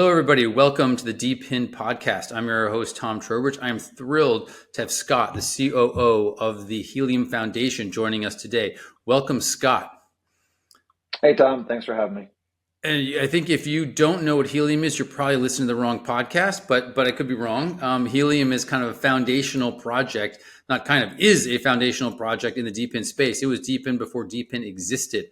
Hello, everybody. Welcome to the DePINed Podcast. I'm your host, Tom Trowbridge. I am thrilled to have Scott, the COO of the Helium Foundation, joining us today. Welcome, Scott. Hey, Tom. Thanks for having me. And I think if you don't know what Helium is, you're probably listening to the wrong podcast, but I could be wrong. Helium is kind of a foundational project, is a foundational project in the DePIN space. It was DePIN before DePIN existed.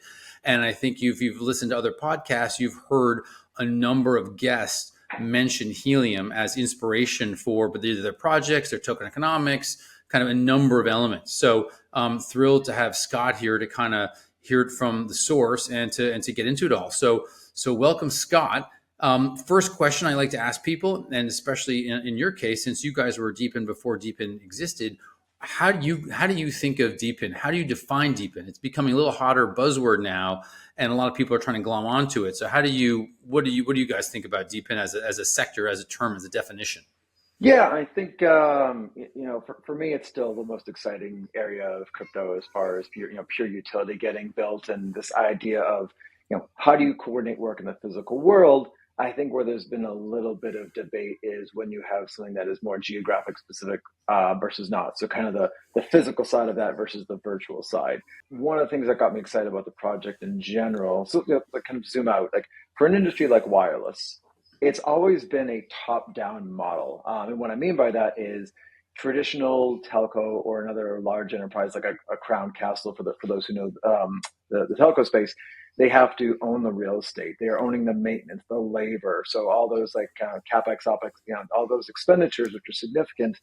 And I think if you've listened to other podcasts, you've heard a number of guests mention Helium as inspiration for but either their projects, their token economics, kind of a number of elements. So I'm thrilled to have Scott here to kind of hear it from the source and to get into it all. So welcome, Scott. First question I like to ask people, and especially in your case, since you guys were DePIN before DePIN existed, how do you think of DePIN? How do you define DePIN? It's becoming a little hotter buzzword now, and a lot of people are trying to glom onto it. So what do you guys think about DePIN as a sector, as a term, as a definition? Yeah, I think for me, it's still the most exciting area of crypto as far as pure utility getting built, and this idea of how do you coordinate work in the physical world. I think where there's been a little bit of debate is when you have something that is more geographic specific versus not. So kind of the physical side of that versus the virtual side. One of the things that got me excited about the project in general, so kind of zoom out, like for an industry like wireless, it's always been a top-down model. And what I mean by that is traditional telco or another large enterprise like a crown castle for those who know the telco space. They have to own the real estate. They are owning the maintenance, the labor. So all those like CapEx, OpEx, all those expenditures, which are significant,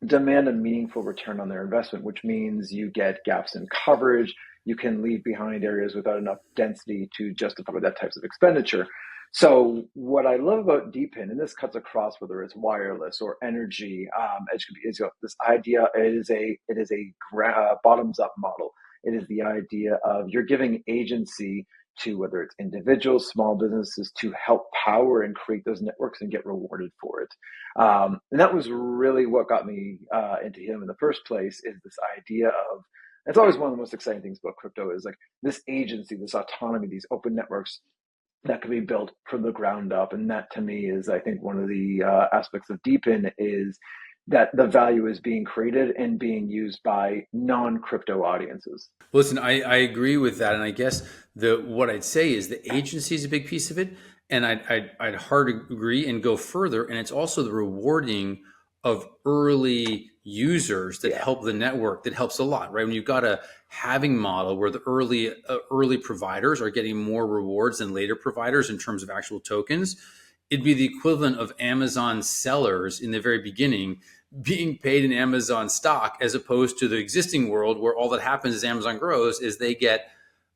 demand a meaningful return on their investment, which means you get gaps in coverage. You can leave behind areas without enough density to justify that types of expenditure. So what I love about DePIN, and this cuts across whether it's wireless or energy, is this idea. It is a bottoms up model. It is the idea of you're giving agency to whether it's individuals, small businesses, to help power and create those networks and get rewarded for it. And that was really what got me into Helium in the first place, is this idea of, it's always one of the most exciting things about crypto is like this agency, this autonomy, these open networks that can be built from the ground up. And that to me is, I think, one of the aspects of DePIN is that the value is being created and being used by non-crypto audiences. Listen, I agree with that. And I guess what I'd say is the agency is a big piece of it. And I'd hard agree and go further. And it's also the rewarding of early users that help the network. That helps a lot, right? When you've got a halving model where the early providers are getting more rewards than later providers in terms of actual tokens, it'd be the equivalent of Amazon sellers in the very beginning being paid in Amazon stock, as opposed to the existing world where all that happens as Amazon grows is they get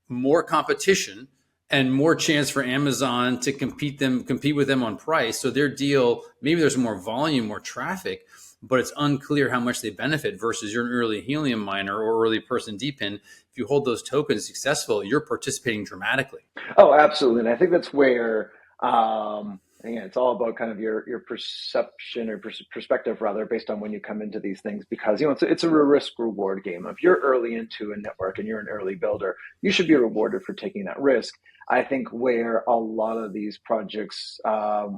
more competition and more chance for Amazon to compete with them on price. So their deal, maybe there's more volume, more traffic, but it's unclear how much they benefit versus you're an early Helium miner or early person DePIN. If you hold those tokens successful, you're participating dramatically. Oh, absolutely. And I think that's where, again, it's all about kind of your perception or perspective, rather, based on when you come into these things, because it's a risk reward game. If you're early into a network and you're an early builder, you should be rewarded for taking that risk. I think where a lot of these projects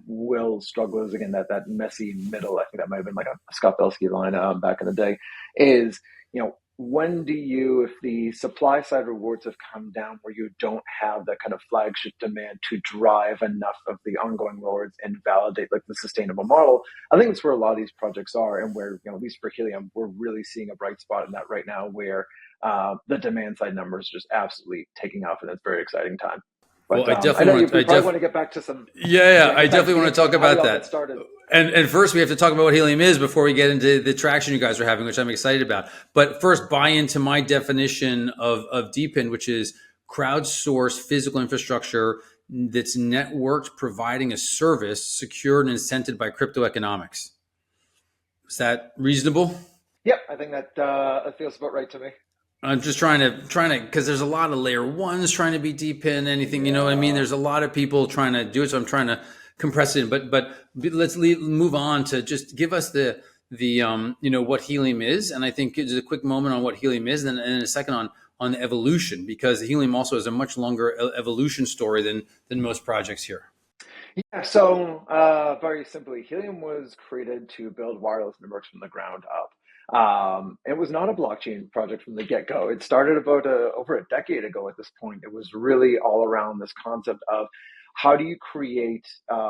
will struggle is, again, that messy middle. I think that might have been like a Scott Belsky line back in the day, is when do you, if the supply side rewards have come down where you don't have that kind of flagship demand to drive enough of the ongoing rewards and validate like the sustainable model, I think that's where a lot of these projects are, and where, at least for Helium, we're really seeing a bright spot in that right now, where the demand side numbers are just absolutely taking off, and it's a very exciting time. But well, I definitely want to get back to some. Yeah, I definitely want to talk about that. And first, we have to talk about what Helium is before we get into the traction you guys are having, which I'm excited about. But first, buy into my definition of DePIN, which is crowdsourced physical infrastructure that's networked, providing a service secured and incented by crypto economics. Is that reasonable? Yep, I think that feels about right to me. I'm just trying to, because there's a lot of layer ones trying to be DePIN, anything, you know what I mean? There's a lot of people trying to do it. So I'm trying to compress it in, but let's move on to just give us the what Helium is. And I think just a quick moment on what Helium is, and then a second on the evolution, because Helium also has a much longer evolution story than most projects here. Yeah, so very simply, Helium was created to build wireless networks from the ground up. It was not a blockchain project from the get-go. It started about over a decade ago at this point. It was really all around this concept of how do you create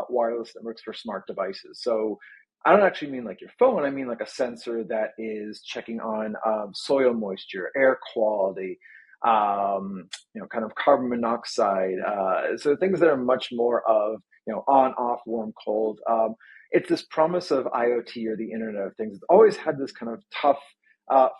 wireless networks for smart devices. So I don't actually mean like your phone. I mean like a sensor that is checking on soil moisture, air quality, kind of carbon monoxide. So things that are much more of on, off, warm, cold. It's this promise of IoT or the Internet of Things. It's always had this kind of tough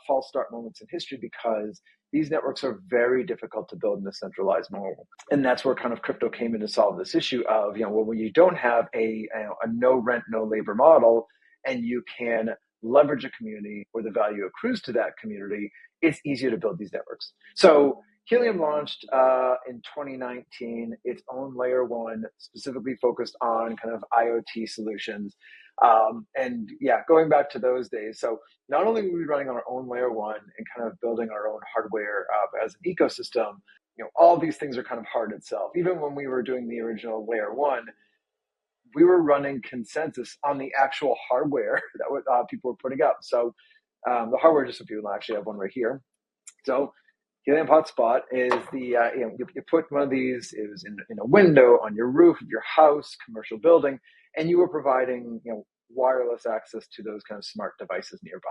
false start moments in history because these networks are very difficult to build in a centralized model. And that's where kind of crypto came in to solve this issue of, when you don't have a no rent, no labor model, and you can leverage a community where the value accrues to that community, it's easier to build these networks. So Helium launched in 2019 its own layer one, specifically focused on kind of IoT solutions. And yeah, going back to those days. So not only were we running our own layer one and kind of building our own hardware as an ecosystem, all these things are kind of hard itself. Even when we were doing the original layer one, we were running consensus on the actual hardware that people were putting up. So the hardware, just so people actually have one right here. So Helium Hotspot is you put one of these, it was in a window on your roof of your house, commercial building, and you were providing wireless access to those kind of smart devices nearby.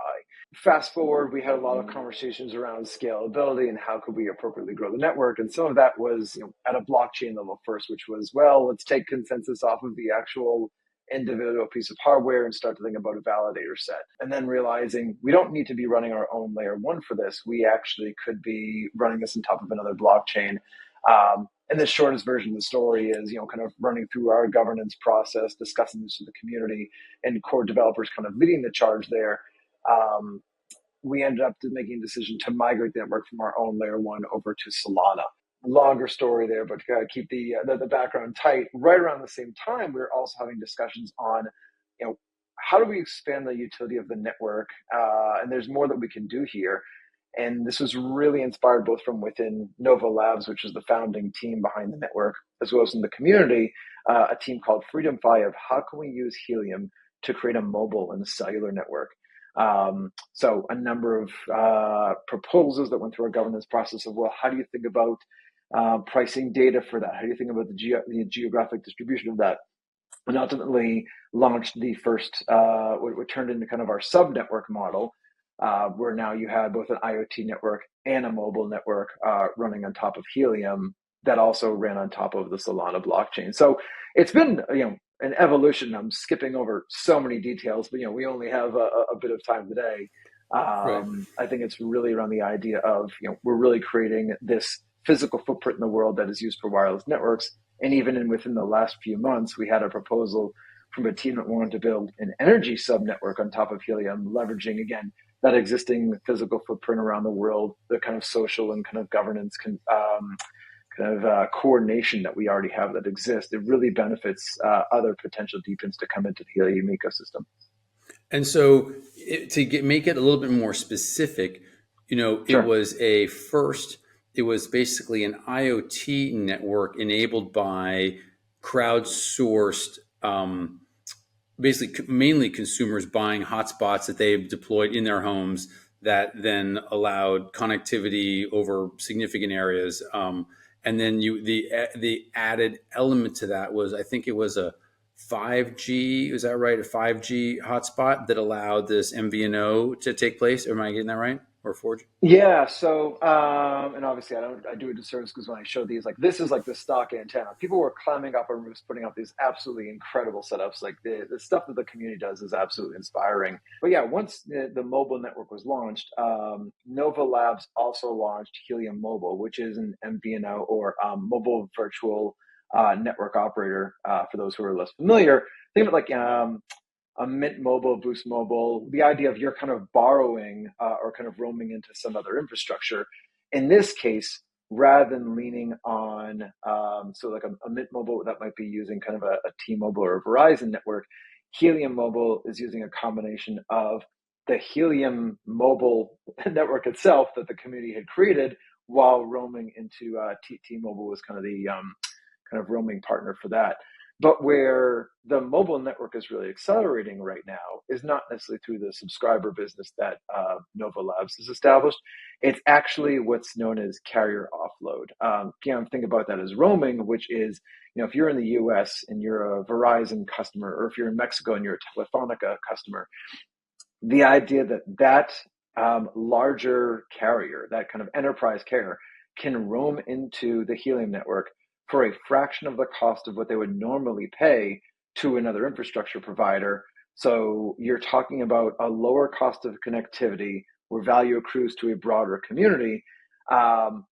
Fast forward, we had a lot of conversations around scalability and how could we appropriately grow the network, and some of that was at a blockchain level first, which was, well, let's take consensus off of the actual individual piece of hardware and start to think about a validator set. And then realizing we don't need to be running our own layer one for this. We actually could be running this on top of another blockchain. And the shortest version of the story is, kind of running through our governance process, discussing this with the community and core developers kind of leading the charge there. We ended up making a decision to migrate the network from our own layer one over to Solana. Longer story there, but keep the background tight. Right around the same time, we were also having discussions on, how do we expand the utility of the network? And there's more that we can do here. And this was really inspired both from within Nova Labs, which is the founding team behind the network, as well as in the community, a team called Freedom Fi of how can we use Helium to create a mobile and a cellular network. So a number of proposals that went through our governance process of, well, how do you think about pricing data for that? How do you think about the geographic distribution of that? And ultimately launched the first, what turned into kind of our sub-network model, where now you had both an IoT network and a mobile network running on top of Helium that also ran on top of the Solana blockchain. So it's been, an evolution. I'm skipping over so many details, but we only have a bit of time today. Right. I think it's really around the idea of, we're really creating this physical footprint in the world that is used for wireless networks. And even within the last few months, we had a proposal from a team that wanted to build an energy sub-network on top of Helium, leveraging, again, that existing physical footprint around the world, the kind of social and kind of governance coordination that we already have that exists. It really benefits other potential DePINs to come into the Helium ecosystem. And so make it a little bit more specific, Sure. it was basically an IoT network enabled by crowdsourced, basically mainly consumers buying hotspots that they've deployed in their homes that then allowed connectivity over significant areas. And then the added element to that was, I think it was a 5G, is that right? A 5G hotspot that allowed this MVNO to take place. Am I getting that right? Or 4G? Yeah. So, and obviously I do a disservice because when I show these, like, this is like the stock antenna. People were climbing up our roofs, putting up these absolutely incredible setups. Like the stuff that the community does is absolutely inspiring. But yeah, once the mobile network was launched, Nova Labs also launched Helium Mobile, which is an MVNO or mobile virtual network operator. For those who are less familiar, think of it like a Mint Mobile, Boost Mobile, the idea of you're kind of borrowing or kind of roaming into some other infrastructure. In this case, rather than leaning on, so like a Mint Mobile that might be using kind of a T-Mobile or a Verizon network, Helium Mobile is using a combination of the Helium Mobile network itself that the community had created while roaming into T-Mobile was kind of the kind of roaming partner for that. But where the mobile network is really accelerating right now is not necessarily through the subscriber business that Nova Labs has established. It's actually what's known as carrier offload. Think about that as roaming, which is, if you're in the US and you're a Verizon customer, or if you're in Mexico and you're a Telefonica customer, the idea that larger carrier, that kind of enterprise carrier, can roam into the Helium network for a fraction of the cost of what they would normally pay to another infrastructure provider. So you're talking about a lower cost of connectivity where value accrues to a broader community.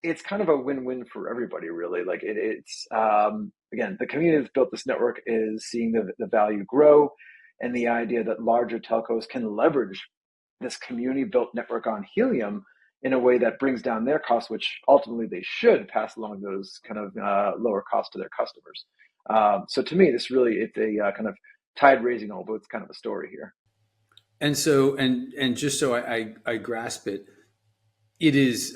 It's kind of a win-win for everybody, really. Like it's again, the community that's built this network is seeing the value grow, and the idea that larger telcos can leverage this community-built network on Helium in a way that brings down their costs, which ultimately they should pass along those kind of lower costs to their customers. So to me, it's a kind of tide raising all boats kind of a story here. And so, and just so I grasp it, it is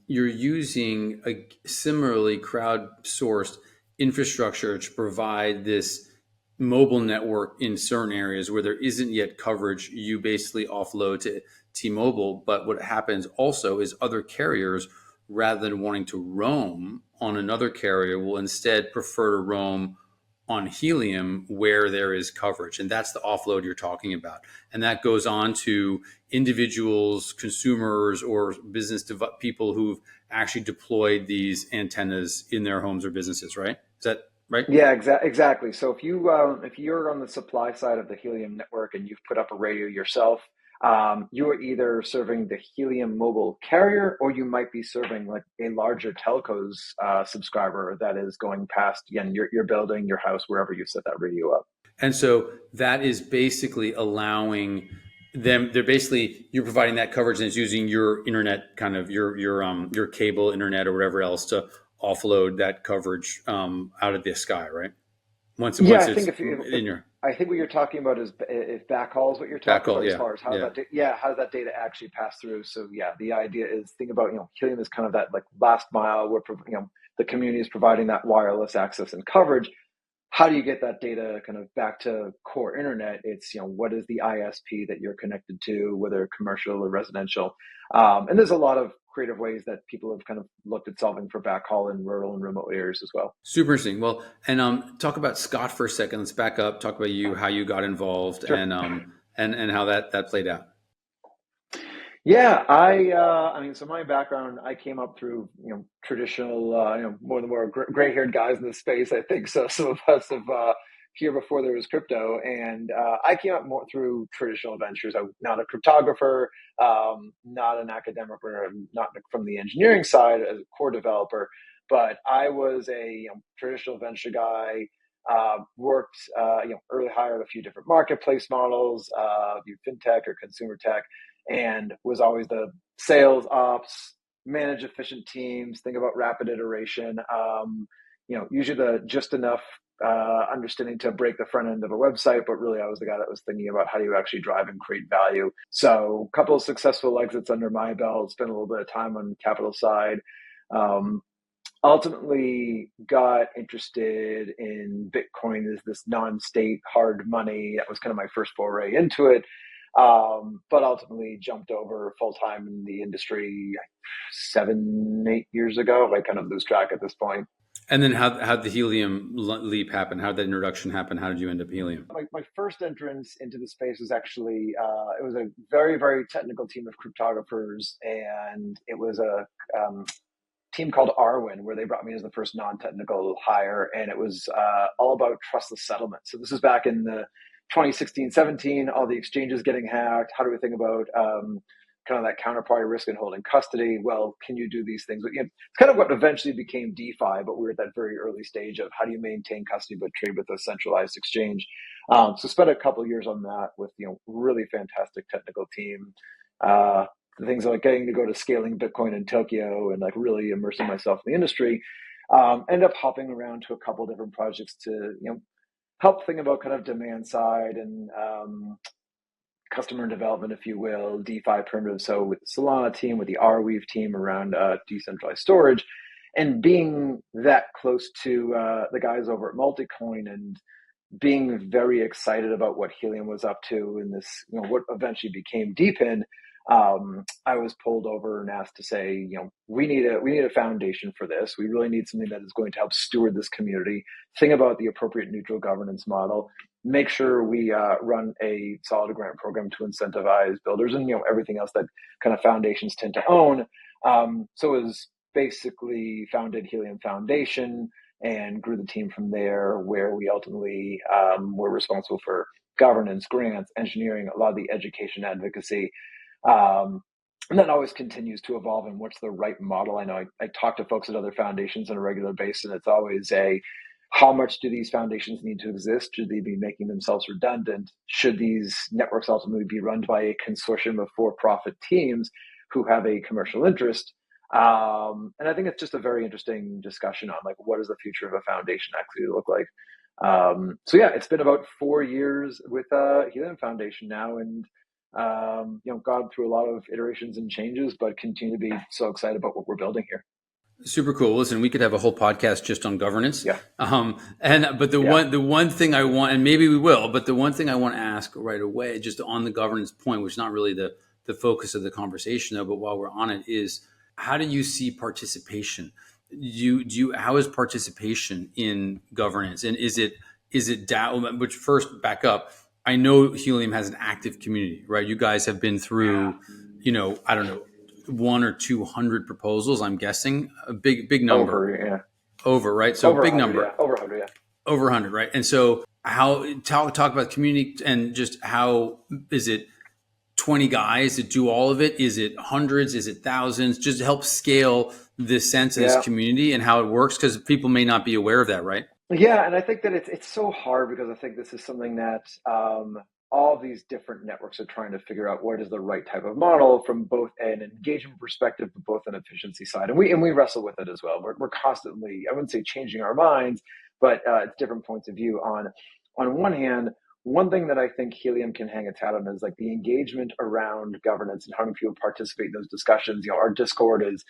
you're using a similarly crowdsourced infrastructure to provide this mobile network in certain areas where there isn't yet coverage. You basically offload to T-Mobile, but what happens also is other carriers, rather than wanting to roam on another carrier, will instead prefer to roam on Helium where there is coverage. And that's the offload you're talking about. And that goes on to individuals, consumers, or people who've actually deployed these antennas in their homes or businesses, right? Is that right? Yeah, exactly. So if you're on the supply side of the Helium network and you've put up a radio yourself, you are either serving the Helium mobile carrier, or you might be serving like a larger telco's subscriber that is going past, again, your building, your house, wherever you set that radio up. And so that is basically allowing them. You're providing that coverage, and it's using your internet, kind of your cable internet or whatever else, to offload that coverage out of the sky, right? Once Yeah, I it's think in your I think what you're talking about is if backhaul is what you're talking backhaul, about, as yeah, far as yeah. how does that data actually pass through? So yeah, the idea is, think about, Helium is kind of that like last mile where the community is providing that wireless access and coverage. How do you get that data kind of back to core internet? It's, what is the ISP that you're connected to, whether commercial or residential? And there's a lot of creative ways that people have kind of looked at solving for backhaul in rural and remote areas as well. Super interesting. Well, and talk about Scott for a second. Let's back up. Talk about you, how you got involved, Sure. and how that played out. Yeah, I mean, so my background, I came up through, traditional, more the more gray-haired guys in the space, I think. So some of us have here before there was crypto, and I came up more through traditional ventures. I'm not a cryptographer, not an academic, or not from the engineering side as a core developer, but I was a traditional venture guy. Worked, early hired a few different marketplace models, fintech or consumer tech, and was always the sales ops, manage efficient teams, think about rapid iteration. Usually the just enough understanding to break the front end of a website, but really I was the guy that was thinking about how do you actually drive and create value. So a couple of successful exits under my belt, spent a little bit of time on the capital side. Ultimately got interested in Bitcoin as this non-state hard money. That was kind of my first foray into it. But ultimately jumped over full-time in the industry 7-8 years ago. I kind of lose track at this point. And then how'd the Helium leap happen? How'd that introduction happen? How did you end up Helium? My first entrance into the space was actually, it was a very, very technical team of cryptographers, and it was a team called Arwen, where they brought me as the first non-technical hire, and it was all about trustless settlement. So this is back in the 2016-17, all the exchanges getting hacked. How do we think about kind of that counterparty risk and holding custody? Well, can you do these things? It's kind of what eventually became DeFi, but we're at that very early stage of how do you maintain custody but trade with a centralized exchange. So spent a couple of years on that with really fantastic technical team. The things like getting to go to scaling Bitcoin in Tokyo and like really immersing myself in the industry. End up hopping around to a couple of different projects to help think about kind of demand side and customer development, if you will, DeFi primitive. So with the Solana team, with the Arweave team around decentralized storage, and being that close to the guys over at Multicoin and being very excited about what Helium was up to in this, what eventually became DePIN, I was pulled over and asked to say, we need a foundation for this. We really need something that is going to help steward this community, think about the appropriate neutral governance model, make sure we run a solid grant program to incentivize builders, and everything else that kind of foundations tend to own. So it was basically founded Helium Foundation and grew the team from there, where we ultimately were responsible for governance, grants, engineering, a lot of the education advocacy. And that always continues to evolve in what's the right model. I know I talk to folks at other foundations on a regular basis, and it's always how much do these foundations need to exist? Should they be making themselves redundant? Should these networks ultimately be run by a consortium of for-profit teams who have a commercial interest? And I think it's just a very interesting discussion on what does the future of a foundation actually look like. So yeah, it's been about 4 years with Helium Foundation now, and gone through a lot of iterations and changes, but continue to be so excited about what we're building here. Super cool. Listen, we could have a whole podcast just on governance. Yeah. But the one thing I want, and maybe we will, but the one thing I want to ask right away, just on the governance point, which is not really the focus of the conversation though, but while we're on it, is how do you see participation? How is participation in governance? And is it DAO, which first back up, I know Helium has an active community, right? You guys have been through, I don't know, 100 or 200 proposals, I'm guessing. A big number. Over, right? So over big number. Yeah. Over 100, yeah. Over 100, right? And so talk about community, and just how is it 20 guys that do all of it? Is it hundreds? Is it thousands? Just to help scale this sense of this community and how it works, because people may not be aware of that, right? Yeah, and I think that it's so hard, because I think this is something that all these different networks are trying to figure out what is the right type of model from both an engagement perspective, but both an efficiency side. And we wrestle with it as well. We're constantly, I wouldn't say changing our minds, but it's different points of view on one hand. One thing that I think Helium can hang its hat on is the engagement around governance and how many people participate in those discussions. Our Discord is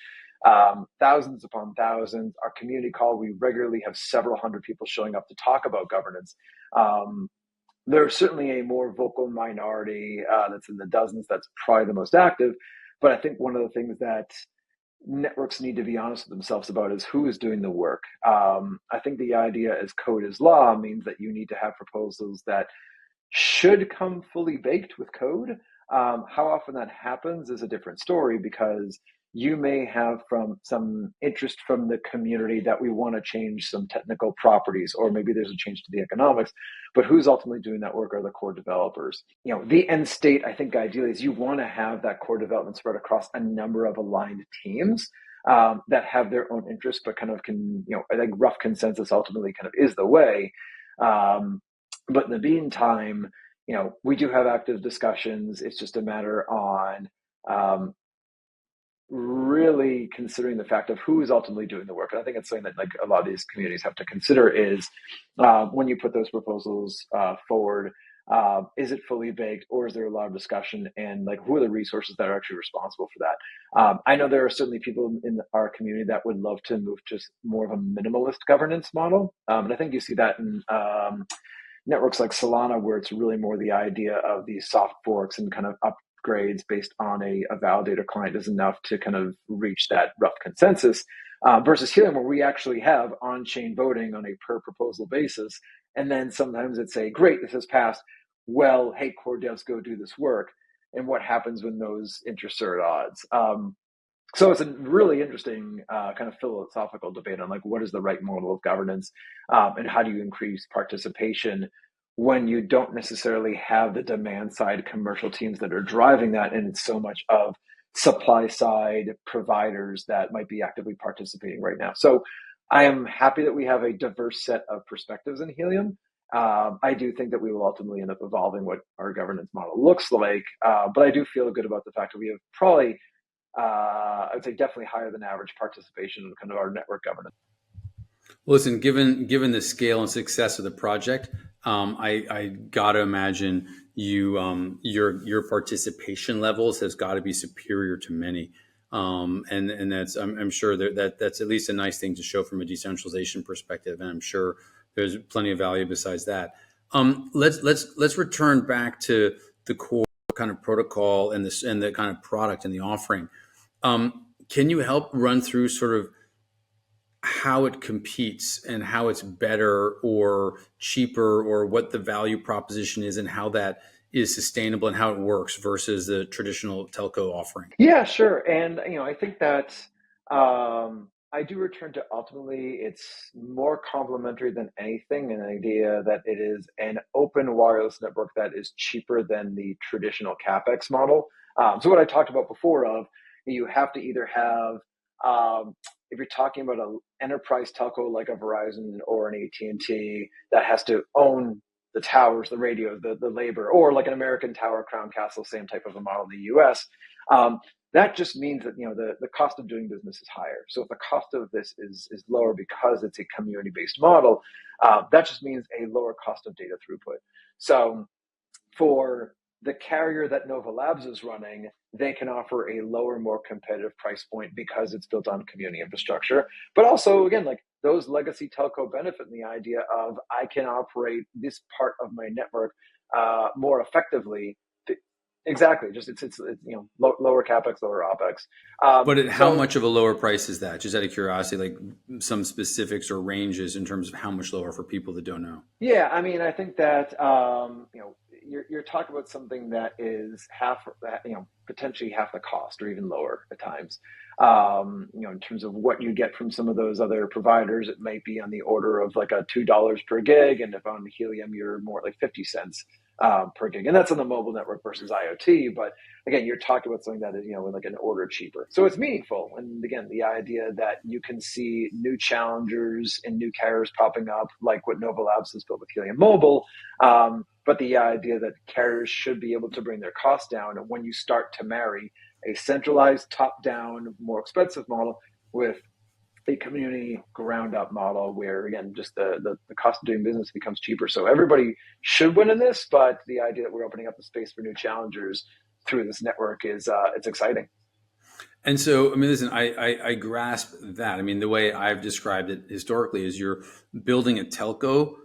thousands upon thousands. Our community call, we regularly have several hundred people showing up to talk about governance. There's certainly a more vocal minority that's in the dozens that's probably the most active. But I think one of the things that networks need to be honest with themselves about is who is doing the work. I think the idea as code is law means that you need to have proposals that should come fully baked with code. How often that happens is a different story, because you may have some interest from the community that we want to change some technical properties, or maybe there's a change to the economics, but who's ultimately doing that work are the core developers. The end state, I think ideally, is you want to have that core development spread across a number of aligned teams that have their own interests, but kind of can, I think rough consensus ultimately kind of is the way. But in the meantime, we do have active discussions. It's just a matter on really considering the fact of who is ultimately doing the work. And I think it's something that a lot of these communities have to consider is when you put those proposals forward, is it fully baked, or is there a lot of discussion, and who are the resources that are actually responsible for that? I know there are certainly people in our community that would love to move to more of a minimalist governance model. And I think you see that in networks like Solana, where it's really more the idea of these soft forks and kind of upgrades based on a validator client is enough to kind of reach that rough consensus, versus Helium, where we actually have on-chain voting on a per proposal basis. And then sometimes it's great, this has passed. Well, hey, core devs, go do this work. And what happens when those interests are at odds? So it's a really interesting kind of philosophical debate on what is the right model of governance, and how do you increase participation when you don't necessarily have the demand side commercial teams that are driving that, and it's so much of supply side providers that might be actively participating right now. So I am happy that we have a diverse set of perspectives in Helium. I do think that we will ultimately end up evolving what our governance model looks like, but I do feel good about the fact that we have probably I would say definitely higher than average participation in kind of our network governance. Listen, given the scale and success of the project, I gotta imagine your participation levels has got to be superior to many. And that's I'm sure that's at least a nice thing to show from a decentralization perspective, and I'm sure there's plenty of value besides that. Let's return back to the core kind of protocol and this and the kind of product and the offering. Can you help run through sort of how it competes and how it's better or cheaper, or what the value proposition is and how that is sustainable and how it works versus the traditional telco offering? Yeah, sure. And I think that I do return to ultimately it's more complementary than anything, an idea that it is an open wireless network that is cheaper than the traditional CapEx model. So what I talked about before of you have to either have if you're talking about an enterprise telco like a Verizon or an AT&T that has to own the towers, the radios, the labor, or like an American Tower, Crown Castle, same type of a model in the US. Um, that just means that the cost of doing business is higher. So if the cost of this is lower because it's a community based model, that just means a lower cost of data throughput. So for the carrier that Nova Labs is running, they can offer a lower, more competitive price point because it's built on community infrastructure. But also, again, like those legacy telco benefit in the idea of I can operate this part of my network more effectively. Exactly, just it's lower capex, lower opex. But how So much of a lower price is that? Just out of curiosity, like some specifics or ranges in terms of how much lower for people that don't know. yeah, I mean, I think that you're talking about something that is half, potentially half the cost or even lower at times. In terms of what you get from some of those other providers, it might be on the order of like a $2 per gig, and if on Helium, you're more like 50 cents per gig, and that's on the mobile network versus IoT. But again, you're talking about something that is like an order cheaper, so it's meaningful. And again, the idea that you can see new challengers and new carriers popping up, like what Nova Labs has built with Helium Mobile. But the idea that carriers should be able to bring their costs down when you start to marry a centralized, top-down, more expensive model with a community ground up model where again just the cost of doing business becomes cheaper. So everybody should win in this, but the idea that we're opening up the space for new challengers through this network is it's exciting. And so, I mean, listen, I grasp that. I mean, the way I've described it historically is you're building a telco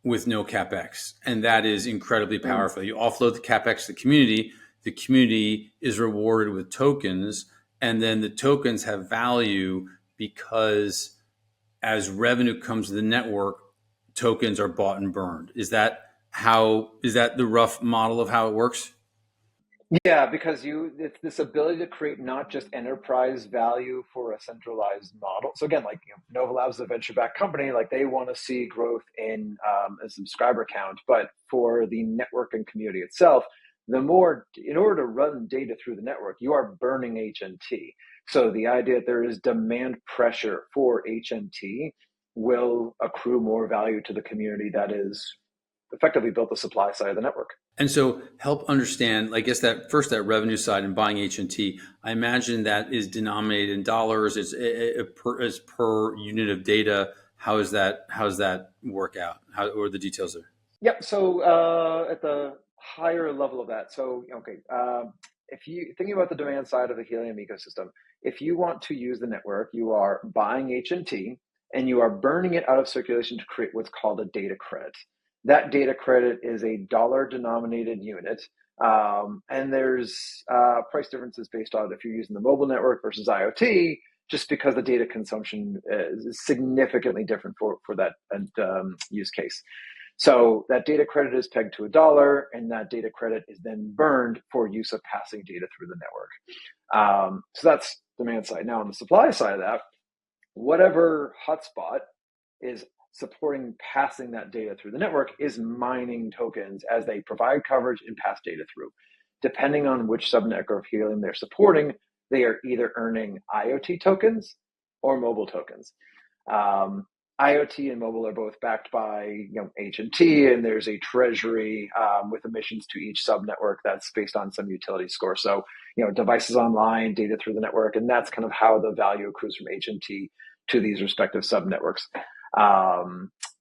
with no capex, and that is incredibly Mm. powerful. You offload the capex to the community is rewarded with tokens, and then the tokens have value because as revenue comes to the network, tokens are bought and burned. Is that the rough model of how it works? Yeah, because it's this ability to create not just enterprise value for a centralized model. So again, like Nova Labs is a venture-backed company, like they want to see growth in a subscriber count, but for the network and community itself, in order to run data through the network, you are burning HNT. So the idea that there is demand pressure for HNT will accrue more value to the community that is effectively built the supply side of the network. And so help understand, I guess that first, that revenue side and buying HNT, I imagine that is denominated in dollars. It's per unit of data. How does that work out? Or the details there? Yep. So at the higher level of that, so okay, if you thinking about the demand side of the Helium ecosystem, if you want to use the network, you are buying HNT and you are burning it out of circulation to create what's called a data credit. That data credit is a dollar denominated unit. And there's price differences based on if you're using the mobile network versus IoT, just because the data consumption is significantly different for that use case. So that data credit is pegged to a dollar, and that data credit is then burned for use of passing data through the network. So that's demand side. Now on the supply side of that, whatever hotspot is supporting passing that data through the network is mining tokens as they provide coverage and pass data through. Depending on which subnetwork of Helium they're supporting, they are either earning IoT tokens or mobile tokens. IoT and mobile are both backed by H&T, and there's a treasury with emissions to each subnetwork that's based on some utility score. So devices online, data through the network, and that's kind of how the value accrues from H&T to these respective subnetworks.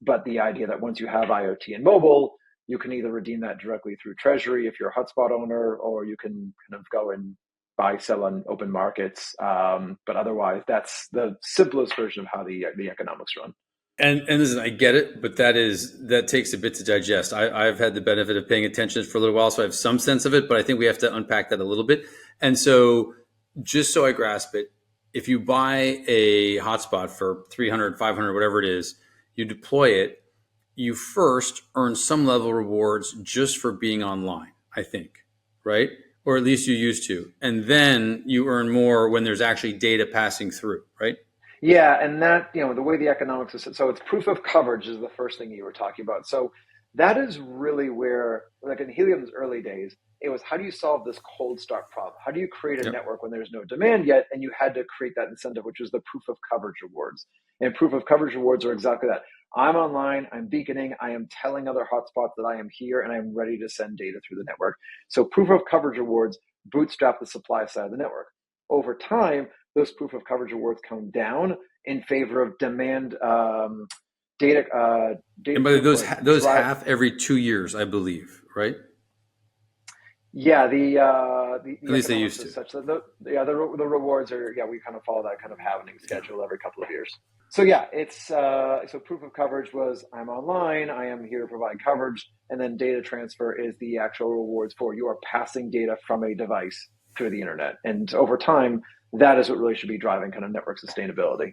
But the idea that once you have IoT and mobile, you can either redeem that directly through treasury if you're a hotspot owner, or you can kind of go and buy, sell on open markets. But otherwise, that's the simplest version of how the economics run. And listen, I get it, but that takes a bit to digest. I've had the benefit of paying attention for a little while, so I have some sense of it, but I think we have to unpack that a little bit. And so, just so I grasp it, if you buy a hotspot for 300, 500, whatever it is, you deploy it, you first earn some level of rewards just for being online, I think, right? Or at least you used to. And then you earn more when there's actually data passing through, right? Yeah, and that, the way the economics is, so it's proof of coverage is the first thing you were talking about. So that is really where, like in Helium's early days, it was how do you solve this cold start problem? How do you create a Yep. network when there's no demand yet? And you had to create that incentive, which was the proof of coverage rewards. And proof of coverage rewards are exactly that. I'm online, I'm beaconing, I am telling other hotspots that I am here and I'm ready to send data through the network. So proof of coverage rewards bootstrap the supply side of the network. Over time, those proof of coverage rewards come down in favor of demand data. Data And by those drive. half every 2 years, I believe, right? Yeah, At the least they economics used is to. such that the rewards are, we kind of follow that kind of happening schedule every couple of years. So yeah, it's so proof of coverage was I'm online, I am here to provide coverage, and then data transfer is the actual rewards for you are passing data from a device through the internet, and over time that is what really should be driving kind of network sustainability.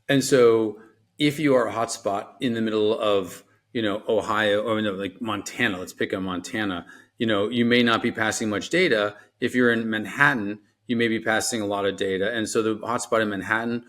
And so if you are a hotspot in the middle of, Ohio or no, like Montana, let's pick on Montana, you may not be passing much data. If you're in Manhattan, you may be passing a lot of data. And so the hotspot in Manhattan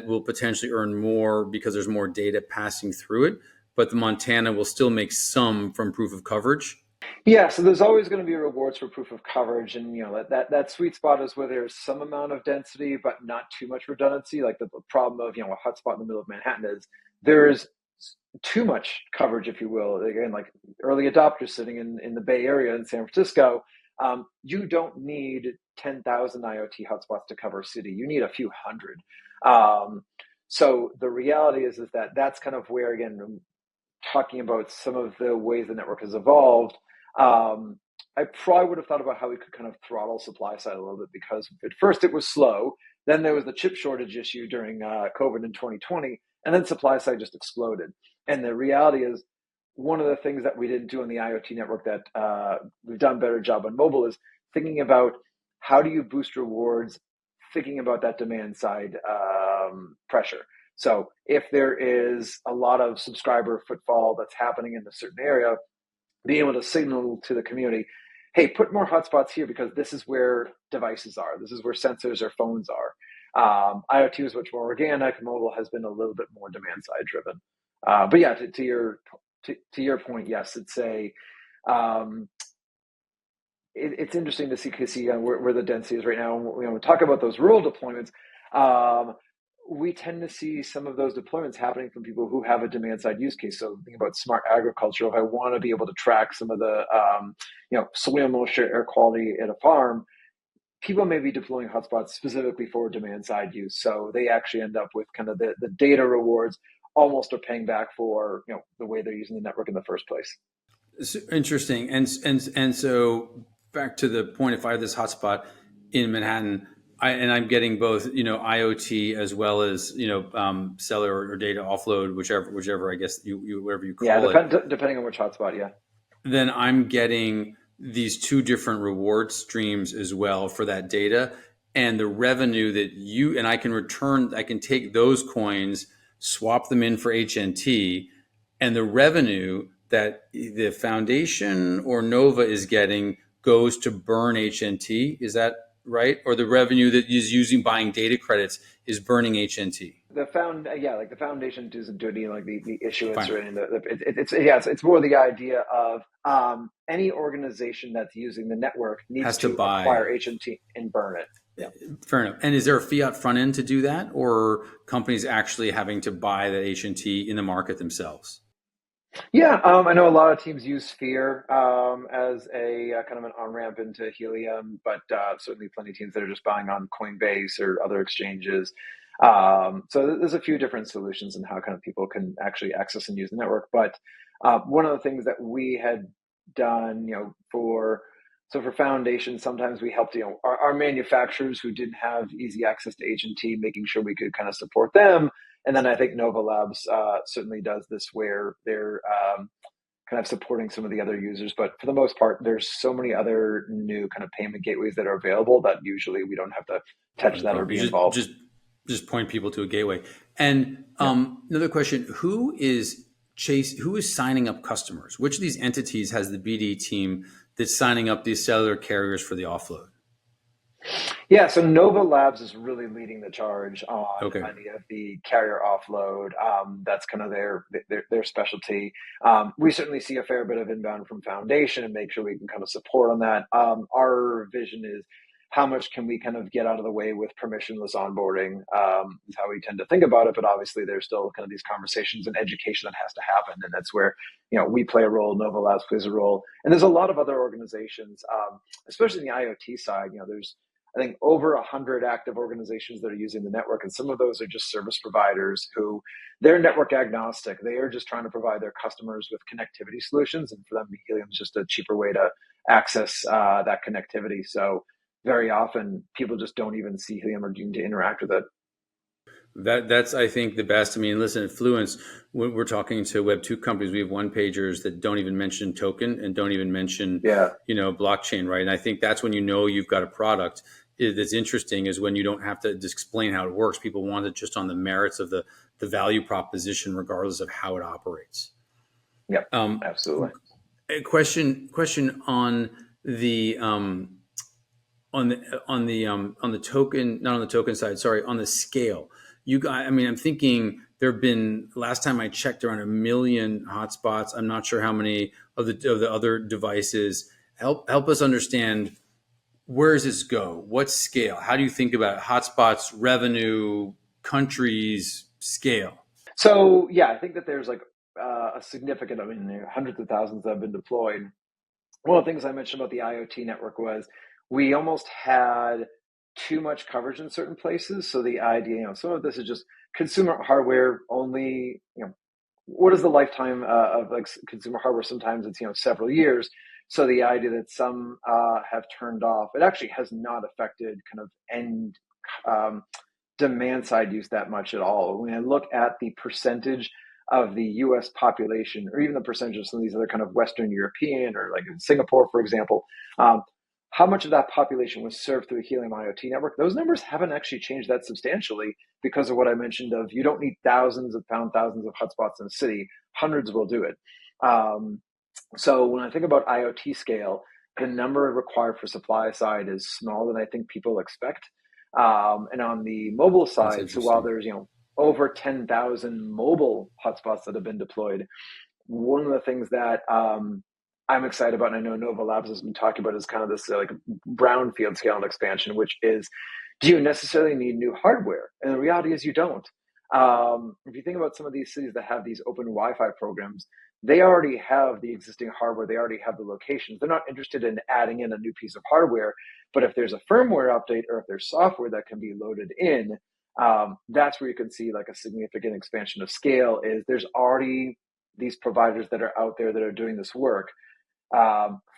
will potentially earn more because there's more data passing through it. But the Montana will still make some from proof of coverage. Yeah, so there's always going to be rewards for proof of coverage, and that sweet spot is where there's some amount of density, but not too much redundancy. Like the problem of a hotspot in the middle of Manhattan is there's too much coverage, if you will. Again, like early adopters sitting in the Bay Area in San Francisco, you don't need 10,000 IoT hotspots to cover a city. You need a few hundred. So the reality is that that's kind of where, again, talking about some of the ways the network has evolved, I probably would have thought about how we could kind of throttle supply side a little bit, because at first it was slow. Then there was the chip shortage issue during COVID in 2020, and then supply side just exploded. And the reality is, one of the things that we didn't do on the IoT network that we've done a better job on mobile is thinking about how do you boost rewards, thinking about that demand side pressure. So if there is a lot of subscriber footfall that's happening in a certain area, being able to signal to the community, hey, put more hotspots here because this is where devices are. This is where sensors or phones are. IoT is much more organic. Mobile has been a little bit more demand side driven. But yeah, to your point, yes, it's interesting to see where the density is right now. When we talk about those rural deployments, we tend to see some of those deployments happening from people who have a demand side use case. So think about smart agriculture. If I want to be able to track some of the soil moisture, air quality at a farm, people may be deploying hotspots specifically for demand side use. So they actually end up with kind of the data rewards almost are paying back for the way they're using the network in the first place. It's interesting. And so back to the point, if I have this hotspot in Manhattan, I'm getting both, IoT as well as, cellular or data offload, whichever I guess whatever you call it. Depending on which hotspot, yeah. Then I'm getting these two different reward streams as well for that data, and the revenue that I can take those coins, swap them in for HNT, and the revenue that the foundation or Nova is getting goes to burn HNT. Is that right? Or the revenue that is using buying data credits is burning HNT? The foundation isn't doing like the issuance Fine. or anything. It's more the idea of any organization that's using the network needs Has to to buy. acquire HNT and burn it. Yeah. Fair enough. And is there a fiat front end to do that, or companies actually having to buy that HNT in the market themselves? Yeah, I know a lot of teams use Sphere as a kind of an on-ramp into Helium, but certainly plenty of teams that are just buying on Coinbase or other exchanges. So there's a few different solutions in how kind of people can actually access and use the network. But one of the things that we had done, for So for Foundation, sometimes we helped, our manufacturers who didn't have easy access to H&T, making sure we could kind of support them. And then I think Nova Labs certainly does this where they're kind of supporting some of the other users. But for the most part, there's so many other new kind of payment gateways that are available that usually we don't have to touch that or be You involved. just point people to a gateway. And another question: who is signing up customers? Which of these entities has the BD team that's signing up these cellular carriers for the offload? Yeah, so Nova Labs is really leading the charge on the carrier offload. That's kind of their specialty. We certainly see a fair bit of inbound from Foundation and make sure we can kind of support on that. Our vision is how much can we kind of get out of the way with permissionless onboarding is how we tend to think about it. But obviously there's still kind of these conversations and education that has to happen. And that's where, we play a role, Nova Labs plays a role. And there's a lot of other organizations, especially in the IoT side, there's, I think, over 100 active organizations that are using the network. And some of those are just service providers who they're network agnostic. They are just trying to provide their customers with connectivity solutions. And for them, Helium is just a cheaper way to access that connectivity. So very often people just don't even see Helium or need to interact with it. That's, I think, the best. I mean, listen, at Fluence, we're talking to Web2 companies. We have one pagers that don't even mention token and don't even mention, blockchain, right? And I think that's when you've got a product that's interesting, is when you don't have to just explain how it works. People want it just on the merits of the value proposition, regardless of how it operates. Yep, absolutely. A question on the on the token, not on the token side, sorry, on the scale. I'm thinking there have been, last time I checked, around 1 million hotspots. I'm not sure how many of the other devices. Help us understand, where does this go? What scale? How do you think about it? Hotspots, revenue, countries, scale? So I think that there's like a significant, there are hundreds of thousands that have been deployed. One of the things I mentioned about the IoT network was we almost had too much coverage in certain places. So the idea, some of this is just consumer hardware only, what is the lifetime of like consumer hardware? Sometimes it's, several years. So the idea that some have turned off, it actually has not affected kind of end demand side use that much at all. When I look at the percentage of the US population, or even the percentage of some of these other kind of Western European, or like in Singapore, for example, how much of that population was served through a Helium IoT network? Those numbers haven't actually changed that substantially because of what I mentioned of, you don't need thousands of hotspots in a city. Hundreds will do it. So when I think about IoT scale, the number required for supply side is smaller than I think people expect. And on the mobile side, so while there's, over 10,000 mobile hotspots that have been deployed, one of the things that I'm excited about, and I know Nova Labs has been talking about, is kind of this like brownfield scale and expansion, which is, do you necessarily need new hardware? And the reality is you don't. If you think about some of these cities that have these open Wi-Fi programs, they already have the existing hardware. They already have the locations. They're not interested in adding in a new piece of hardware. But if there's a firmware update, or if there's software that can be loaded in, that's where you can see like a significant expansion of scale. Is there's already these providers that are out there that are doing this work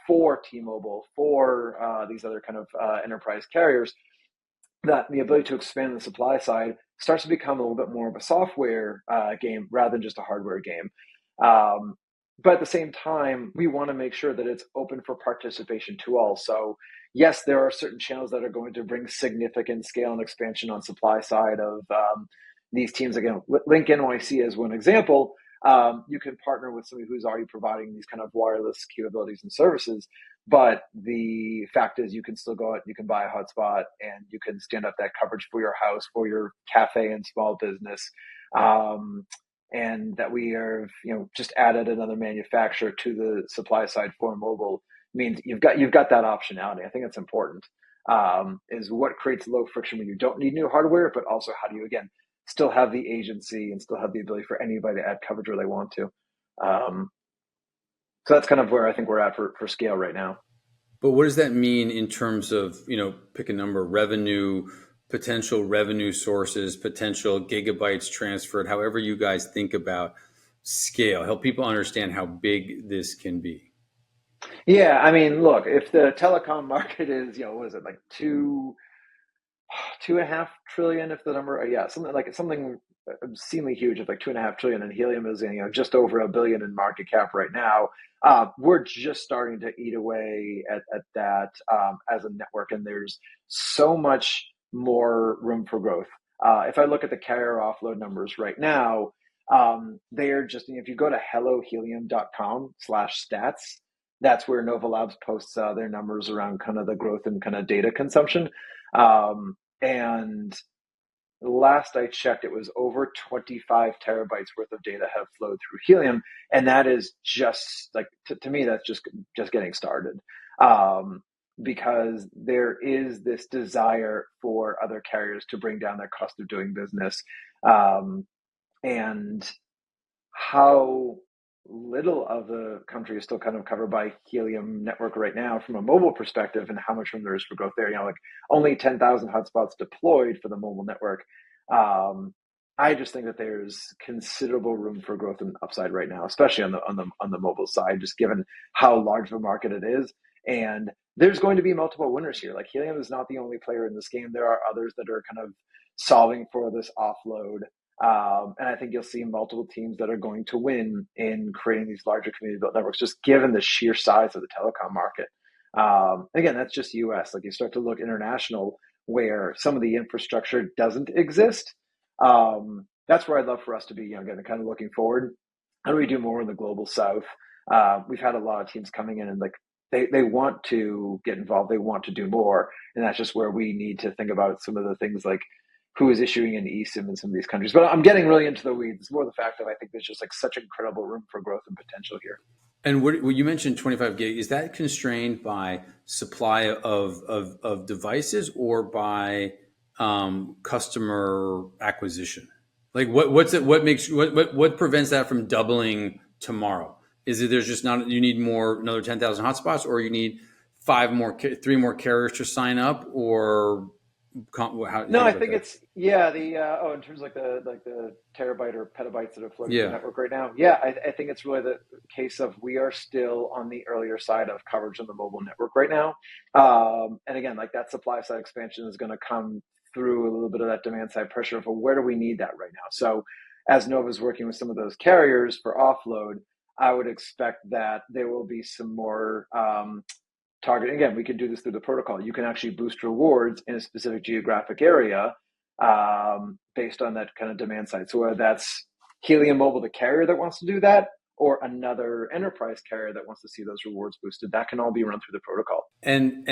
for T-Mobile, for these other kind of enterprise carriers, that the ability to expand the supply side starts to become a little bit more of a software game rather than just a hardware game. But at the same time, we want to make sure that it's open for participation to all. So yes, there are certain channels that are going to bring significant scale and expansion on supply side of these teams. Again, Link NYC as one example. You can partner with somebody who's already providing these kind of wireless capabilities and services. But the fact is, you can still go out, you can buy a hotspot, and you can stand up that coverage for your house, for your cafe and small business. And that we are, just added another manufacturer to the supply side for mobile means you've got that optionality. I think it's important. Is what creates low friction when you don't need new hardware, but also how do you, again, still have the agency and still have the ability for anybody to add coverage where they want to. So that's kind of where I think we're at for scale right now. But what does that mean in terms of, pick a number, revenue, potential revenue sources, potential gigabytes transferred, however you guys think about scale? Help people understand how big this can be. Yeah, I mean, look, if the telecom market is, what is it, like 2.5 trillion, if the number, yeah, something obscenely huge, of like 2.5 trillion, and helium is, just over a billion in market cap right now. We're just starting to eat away at that as a network, and there's so much more room for growth. If I look at the carrier offload numbers right now, they're just, if you go to hellohelium.com/stats, that's where Nova Labs posts their numbers around kind of the growth and kind of data consumption. And last I checked, it was over 25 terabytes worth of data have flowed through Helium, and that is just like, to me, that's just getting started. Because there is this desire for other carriers to bring down their cost of doing business, and how little of the country is still kind of covered by Helium network right now from a mobile perspective, and how much room there is for growth there. Like only 10,000 hotspots deployed for the mobile network. I just think that there's considerable room for growth and upside right now, especially on the mobile side, just given how large of a market it is. And there's going to be multiple winners here. Like Helium is not the only player in this game. There are others that are kind of solving for this offload, and I think you'll see multiple teams that are going to win in creating these larger community built networks, just given the sheer size of the telecom market. Again, that's just US. Like you start to look international, where some of the infrastructure doesn't exist. That's where I'd love for us to be, again, kind of looking forward. How do we do more in the global south? We've had a lot of teams coming in, and like they want to get involved, they want to do more. And that's just where we need to think about some of the things like who is issuing an eSIM in some of these countries. But I'm getting really into the weeds. It's more the fact that I think there's just like such incredible room for growth and potential here. And what you mentioned 25 gig, is that constrained by supply of devices or by customer acquisition? Like what prevents that from doubling tomorrow? Is it there's just not, you need another 10,000 hotspots, or you need three more carriers to sign up, or how do you No, think I about think that? it's, yeah, the in terms of like the terabyte or petabytes that are floating through the Yeah. network right now. Yeah, I think it's really the case of we are still on the earlier side of coverage on the mobile network right now. And again, like that supply side expansion is going to come through a little bit of that demand side pressure of, well, where do we need that right now? So as Nova's working with some of those carriers for offload, I would expect that there will be some more targeting. Again, we can do this through the protocol. You can actually boost rewards in a specific geographic area, based on that kind of demand side. So whether that's Helium Mobile, the carrier that wants to do that, or another enterprise carrier that wants to see those rewards boosted, that can all be run through the protocol. And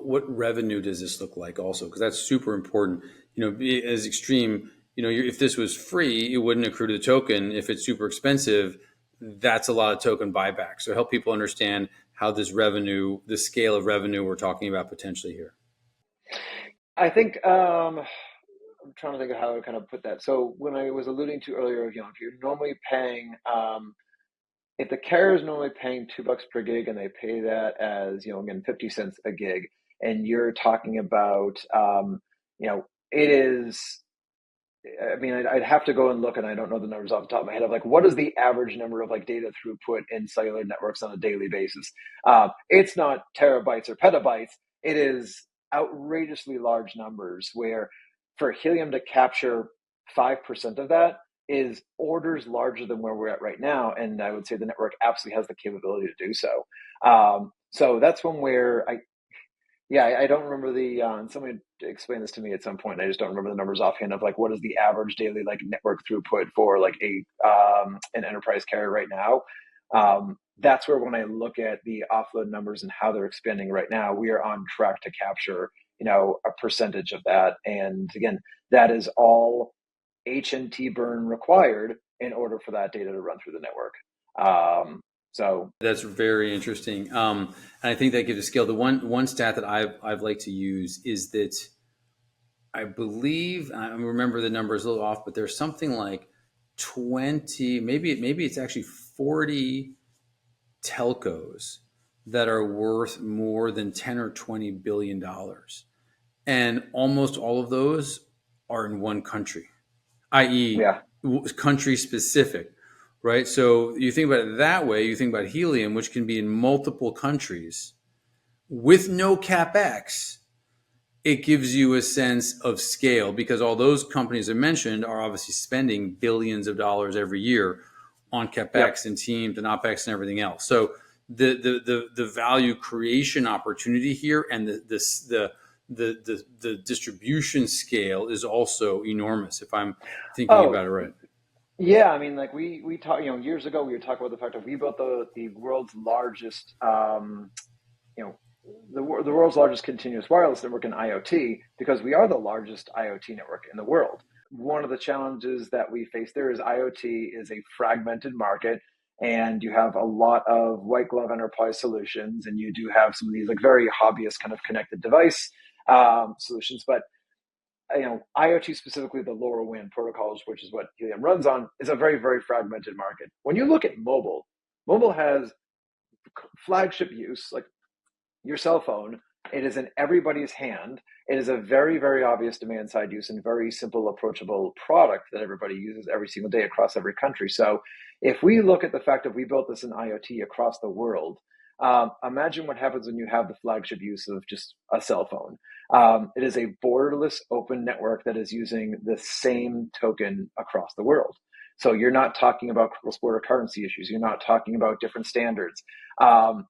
what revenue does this look like also? Because that's super important. As extreme, if this was free, it wouldn't accrue to the token. If it's super expensive, that's a lot of token buyback. So help people understand how the scale of revenue we're talking about potentially here. I think I'm trying to think of how I kind of put that. So when I was alluding to earlier, if you're normally paying, if the carrier is normally paying $2 per gig, and they pay that as, again, 50 cents a gig, and you're talking about, it is, I mean, I'd have to go and look, and I don't know the numbers off the top of my head of like what is the average number of like data throughput in cellular networks on a daily basis. It's not terabytes or petabytes. It is outrageously large numbers, where for Helium to capture 5% of that is orders larger than where we're at right now. And I would say the network absolutely has the capability to do so. So that's one where I don't remember somebody explained this to me at some point. I just don't remember the numbers offhand of like what is the average daily like network throughput for like an enterprise carrier right now. That's where, when I look at the offload numbers and how they're expanding right now, we are on track to capture a percentage of that. And again, that is all HNT burn required in order for that data to run through the network. So That's very interesting, and I think that gives a scale. The one stat that I've liked to use is that I believe, I remember the number is a little off, but there's something like 20, maybe it's actually 40 telcos that are worth more than 10 or 20 billion dollars, and almost all of those are in one country, i.e., yeah, country specific, right? So you think about it that way, you think about Helium, which can be in multiple countries with no capex. It gives you a sense of scale because all those companies I mentioned are obviously spending billions of dollars every year on Yep. capex and teams and opex and everything else. So the value creation opportunity here and the distribution scale is also enormous. If I'm thinking Oh, about it right. yeah. I mean, like we talked, years ago, we were talking about the fact that we built the world's largest, you know, the world's largest continuous wireless network in IoT because we are the largest IoT network in the world. One of the challenges that we face there is IoT is a fragmented market, and you have a lot of white glove enterprise solutions, and you do have some of these like very hobbyist kind of connected device solutions. But IoT specifically, the LoRaWAN protocols, which is what Helium runs on, is a very, very fragmented market. When you look at mobile has flagship use, like your cell phone. It is in everybody's hand. It is a very, very obvious demand side use and very simple, approachable product that everybody uses every single day across every country. So if we look at the fact that we built this in IoT across the world, imagine what happens when you have the flagship use of just a cell phone. It is a borderless open network that is using the same token across the world. So you're not talking about cross-border currency issues. You're not talking about different standards.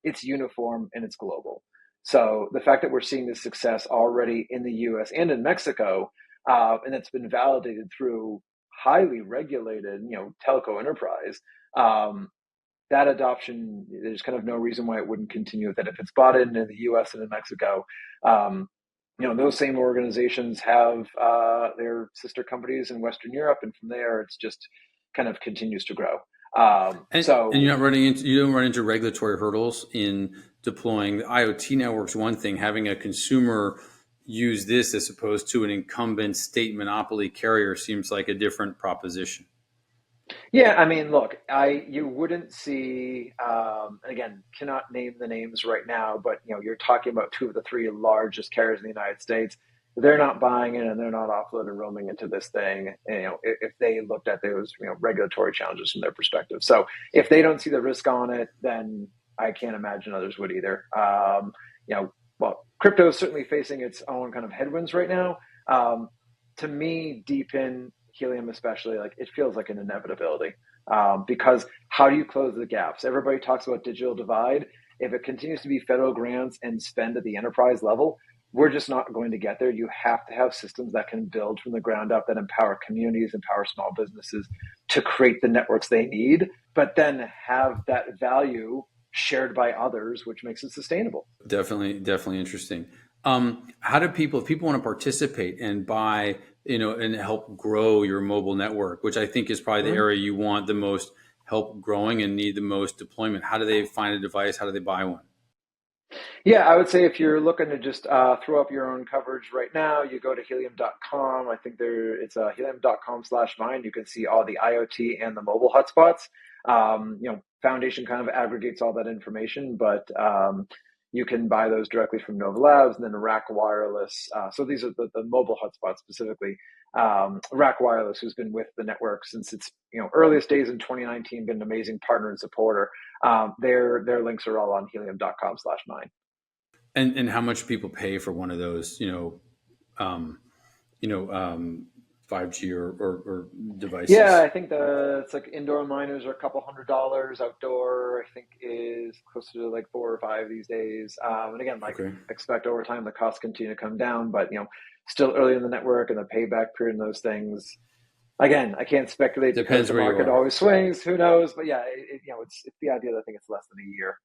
It's uniform and it's global. So the fact that we're seeing this success already in the U.S. and in Mexico, and it's been validated through highly regulated, telco enterprise, that adoption, there's kind of no reason why it wouldn't continue with it. If it's bought in the U.S. and in Mexico, those same organizations have their sister companies in Western Europe, and from there, it's just kind of continues to grow. And you don't run into regulatory hurdles in deploying the IoT networks. One thing, having a consumer use this as opposed to an incumbent state monopoly carrier seems like a different proposition. Yeah, I mean, look, you wouldn't see, and again, cannot name the names right now, but you're talking about two of the three largest carriers in the United States. They're not buying it, and they're not offloading roaming into this thing. If they looked at those, regulatory challenges from their perspective. So if they don't see the risk on it, then I can't imagine others would either. Well, crypto is certainly facing its own kind of headwinds right now. To me, DePIN, Helium especially, like it feels like an inevitability because how do you close the gaps? Everybody talks about digital divide. If it continues to be federal grants and spend at the enterprise level, we're just not going to get there. You have to have systems that can build from the ground up, that empower communities, empower small businesses to create the networks they need, but then have that value shared by others, which makes it sustainable. Definitely interesting. How do people, if people want to participate and buy, and help grow your mobile network, which I think is probably the area you want the most help growing and need the most deployment? How do they find a device? How do they buy one? Yeah, I would say if you're looking to just throw up your own coverage right now, you go to helium.com. I think it's helium.com/mine. You can see all the IoT and the mobile hotspots. Foundation kind of aggregates all that information, but you can buy those directly from Nova Labs and then Rack Wireless. So these are the mobile hotspots specifically. Rack Wireless, who's been with the network since its earliest days in 2019, been an amazing partner and supporter. Their links are all on helium.com/mine. And how much people pay for one of those, 5G or devices? Yeah, I think it's like indoor miners are a couple $100. Outdoor, I think, is closer to like 4 or 5 these days. And again, expect over time the costs continue to come down, but still early in the network and the payback period and those things. Again, I can't speculate because the market always swings. Who knows? But yeah, it's the idea that I think it's less than a year.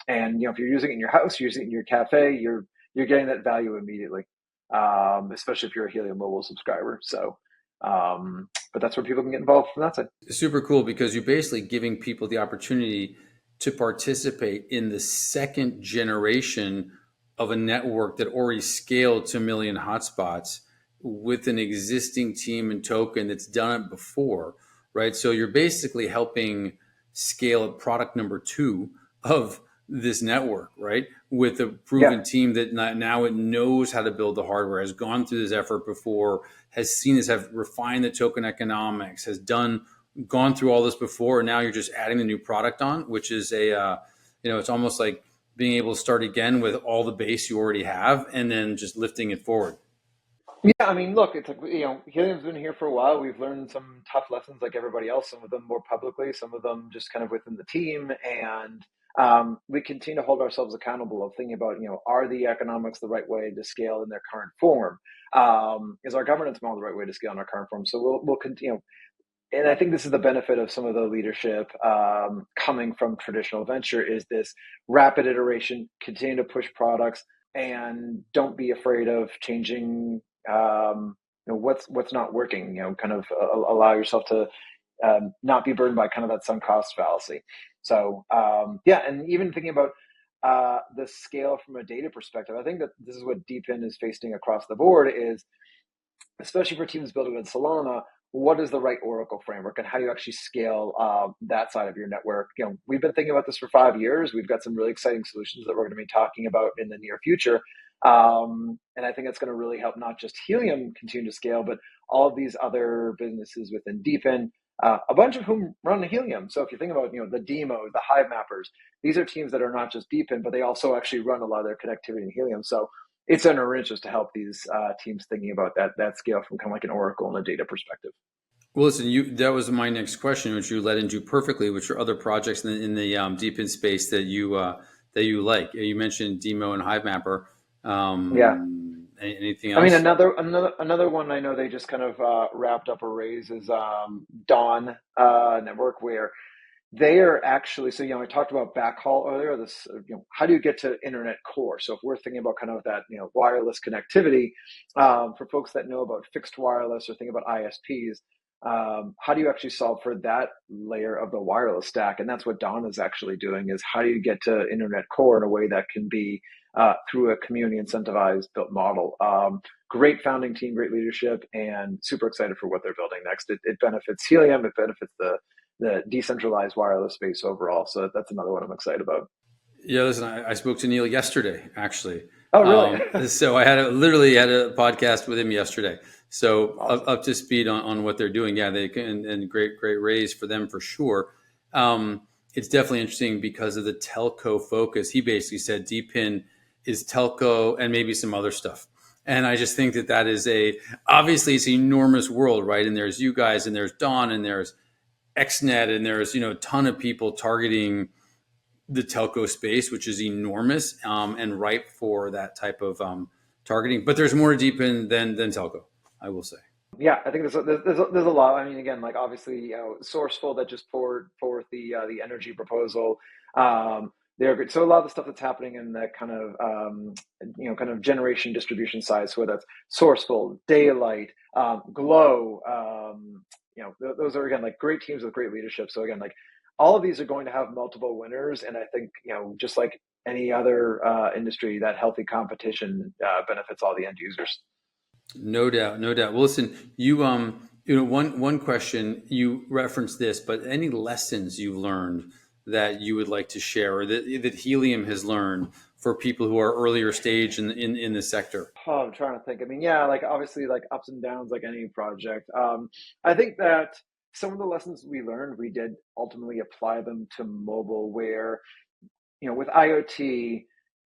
And if you're using it in your house, you're using it in your cafe, you're getting that value immediately. Especially if you're a Helium Mobile subscriber. So, but that's where people can get involved from that side. Super cool because you're basically giving people the opportunity to participate in the second generation of a network that already scaled to 1 million hotspots with an existing team and token that's done it before, right? So you're basically helping scale product number 2 of this network, right? With a proven team that now it knows how to build the hardware, has gone through this effort before, has seen this, have refined the token economics, has done gone through all this before, and now you're just adding the new product on, which is it's almost like being able to start again with all the base you already have, and then just lifting it forward. Yeah, I mean, look, it's like, Helium's been here for a while. We've learned some tough lessons like everybody else, some of them more publicly, some of them just kind of within the team. And we continue to hold ourselves accountable of thinking about, are the economics the right way to scale in their current form? Is our governance model the right way to scale in our current form? So we'll continue. And I think this is the benefit of some of the leadership coming from traditional venture is this rapid iteration, continue to push products, and don't be afraid of changing what's not working. Kind of allow yourself to not be burdened by kind of that sunk cost fallacy. So and even thinking about the scale from a data perspective, I think that this is what DePIN is facing across the board is, especially for teams building in Solana, what is the right Oracle framework and how do you actually scale that side of your network? We've been thinking about this for 5 years. We've got some really exciting solutions that we're going to be talking about in the near future. And I think it's going to really help not just Helium continue to scale, but all of these other businesses within DePIN, a bunch of whom run Helium. So if you think about, the Demo, the Hive Mappers, these are teams that are not just DePIN, but they also actually run a lot of their connectivity in Helium. So it's in our interest to help these teams thinking about that scale from kind of like an Oracle and a data perspective. Well, listen, that was my next question, which you led into perfectly, which are other projects in the DePIN space that you like. You mentioned Demo and Hive Mapper. Yeah. Anything else? I mean, another one I know they just kind of wrapped up a raise is Dawn Network, where they are actually, so, I talked about backhaul earlier, this, how do you get to internet core? So if we're thinking about kind of that, wireless connectivity, for folks that know about fixed wireless or think about ISPs, how do you actually solve for that layer of the wireless stack? And that's what Dawn is actually doing is how do you get to internet core in a way that can be through a community incentivized built model. Great founding team, great leadership, and super excited for what they're building next. It benefits Helium, it benefits the decentralized wireless space overall. So that's another one I'm excited about. Yeah, listen, I spoke to Neil yesterday, actually. Oh, really? So I literally had a podcast with him yesterday. So Awesome. up to speed on what they're doing. Yeah, they can, and great raise for them for sure. It's definitely interesting because of the telco focus. He basically said DePIN is telco and maybe some other stuff. And I just think that is obviously it's an enormous world, right? And there's you guys and there's Dawn and there's XNet and there's, a ton of people targeting the telco space, which is enormous and ripe for that type of targeting. But there's more to DePIN than telco, I will say. Yeah, I think there's a lot. I mean, again, like obviously, Sourceful that just poured forth the energy proposal. They're good. So a lot of the stuff that's happening in that kind of kind of generation distribution side. So that's Sourceful, Daylight, Glow. Those are again like great teams with great leadership. So again, like all of these are going to have multiple winners, and I think just like any other industry, that healthy competition benefits all the end users. No doubt, no doubt. Well, listen, you one question you referenced this, but any lessons you've learned that you would like to share, or that Helium has learned for people who are earlier stage in the sector? Oh, I'm trying to think. I mean, yeah, like obviously, like ups and downs, like any project. I think that some of the lessons we learned, we did ultimately apply them to mobile, where with IoT,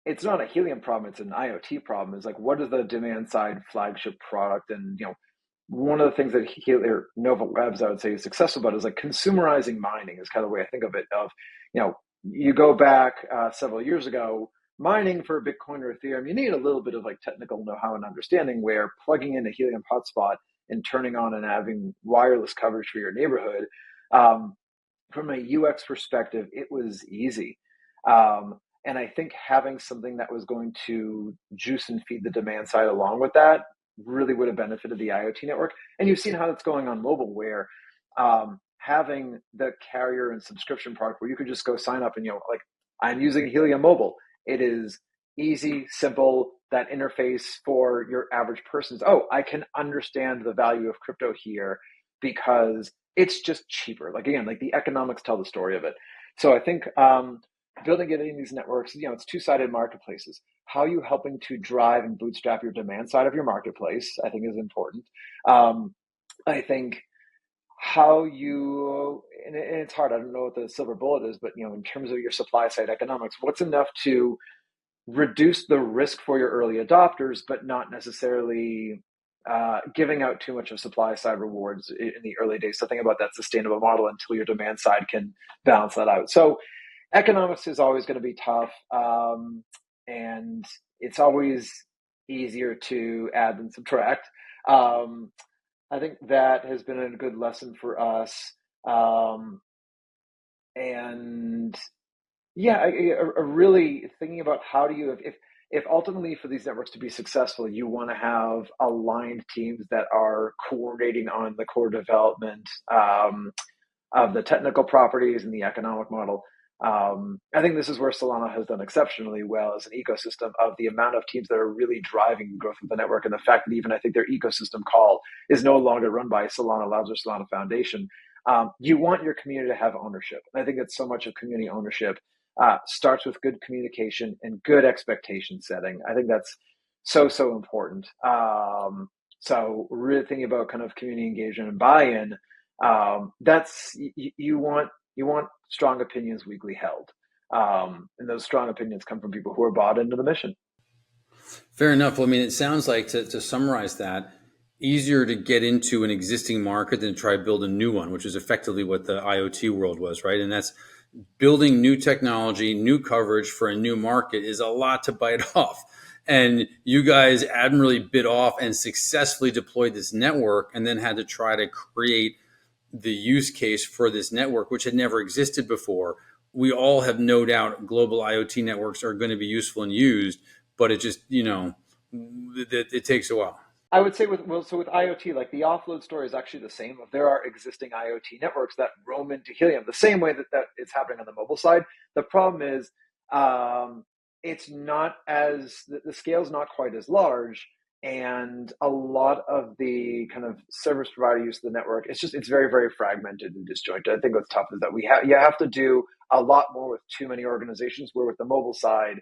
it's not a Helium problem, it's an IoT problem. It's like, what is the demand side flagship product? And, one of the things that Nova Labs, I would say, is successful about is like consumerizing mining is kind of the way I think of it. Of, you go back several years ago, mining for Bitcoin or Ethereum, you need a little bit of like technical know-how and understanding, where plugging in a Helium hotspot and turning on and having wireless coverage for your neighborhood, from a UX perspective, it was easy. And I think having something that was going to juice and feed the demand side along with that really would have benefited the IoT network. And you've seen how that's going on mobile, where having the carrier and subscription product where you could just go sign up and, like I'm using Helium Mobile. It is easy, simple, that interface for your average person's, I can understand the value of crypto here because it's just cheaper. Like, again, like the economics tell the story of it. So I think building it in these networks, it's two-sided marketplaces. How are you helping to drive and bootstrap your demand side of your marketplace, I think is important. I think how you, and it's hard, I don't know what the silver bullet is, but in terms of your supply side economics, what's enough to reduce the risk for your early adopters, but not necessarily giving out too much of supply side rewards in the early days. So think about that sustainable model until your demand side can balance that out. So economics is always going to be tough, and it's always easier to add than subtract. I think that has been a good lesson for us. And yeah, really thinking about how do you, if ultimately for these networks to be successful, you want to have aligned teams that are coordinating on the core development of the technical properties and the economic model. I think this is where Solana has done exceptionally well as an ecosystem, of the amount of teams that are really driving the growth of the network, and the fact that even I think their ecosystem call is no longer run by Solana Labs or Solana Foundation. You want your community to have ownership. And I think that so much of community ownership starts with good communication and good expectation setting. I think that's so important. So really thinking about kind of community engagement and buy-in. That's you want strong opinions weekly held, and those strong opinions come from people who are bought into the mission. Fair enough. Well, I mean, it sounds like, to summarize that, easier to get into an existing market than to try to build a new one, which is effectively what the IoT world was, right? And that's building new technology, new coverage for a new market is a lot to bite off. And you guys admirably bit off and successfully deployed this network, and then had to try to create the use case for this network, which had never existed before. We all have no doubt global IoT networks are going to be useful and used, but it just, it takes a while. I would say with IoT, like the offload story is actually the same. There are existing IoT networks that roam into Helium the same way that it's happening on the mobile side. The problem is it's not as, the scale is not quite as large, and a lot of the kind of service provider use of the network, it's very, very fragmented and disjointed. I think what's tough is that you have to do a lot more with too many organizations, where with the mobile side,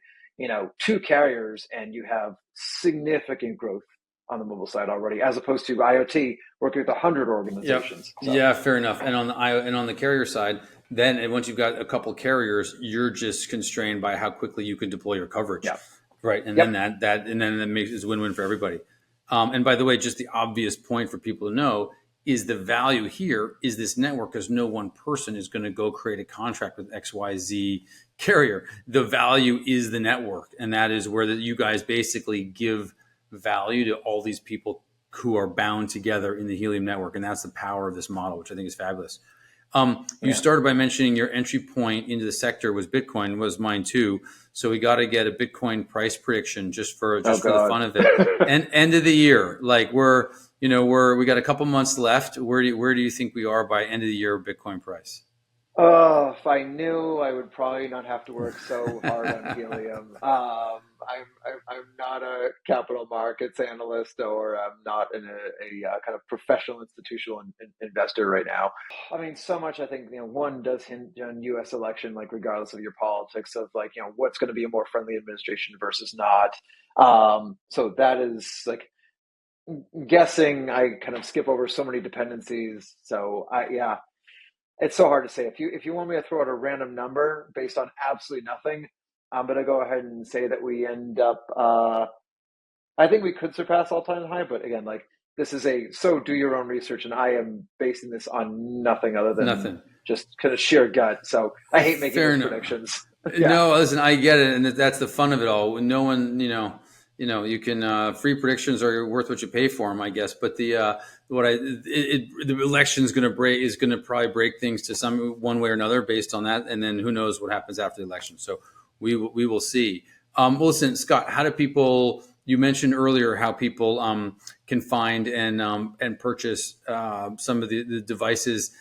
2 carriers and you have significant growth on the mobile side already, as opposed to IoT working with 100 organizations. Yep. So. Yeah, fair enough. And on the carrier side, then once you've got a couple carriers, you're just constrained by how quickly you can deploy your coverage. Yep. Right. And then that makes it a win-win for everybody. And by the way, just the obvious point for people to know is the value here is this network, because no one person is going to go create a contract with XYZ carrier. The value is the network. And that is where you guys basically give value to all these people who are bound together in the Helium network. And that's the power of this model, which I think is fabulous. You started by mentioning your entry point into the sector was Bitcoin, was mine too. So we got to get a Bitcoin price prediction just for the fun of it. And end of the year, like we got a couple months left. Where do you think we are by end of the year Bitcoin price? Oh, if I knew, I would probably not have to work so hard on Helium. I'm not a capital markets analyst, or I'm not a kind of professional institutional investor right now. I mean, so much, I think, one does hinge on U.S. election, like regardless of your politics, of like, what's going to be a more friendly administration versus not. So that is like guessing. I kind of skip over so many dependencies. So it's so hard to say. If you want me to throw out a random number based on absolutely nothing, I'm going to go ahead and say that we end up, I think we could surpass all-time high, but again, like this is so do your own research, and I am basing this on nothing other than just kind of sheer gut. So I hate making those predictions. No, listen, I get it. And that's the fun of it all. No one, you can, free predictions are worth what you pay for them, I guess. But the election is going to probably break things to one way or another based on that. And then who knows what happens after the election. So we will see. Well, listen, Scott, how do people, you mentioned earlier how people can find and purchase some of the devices,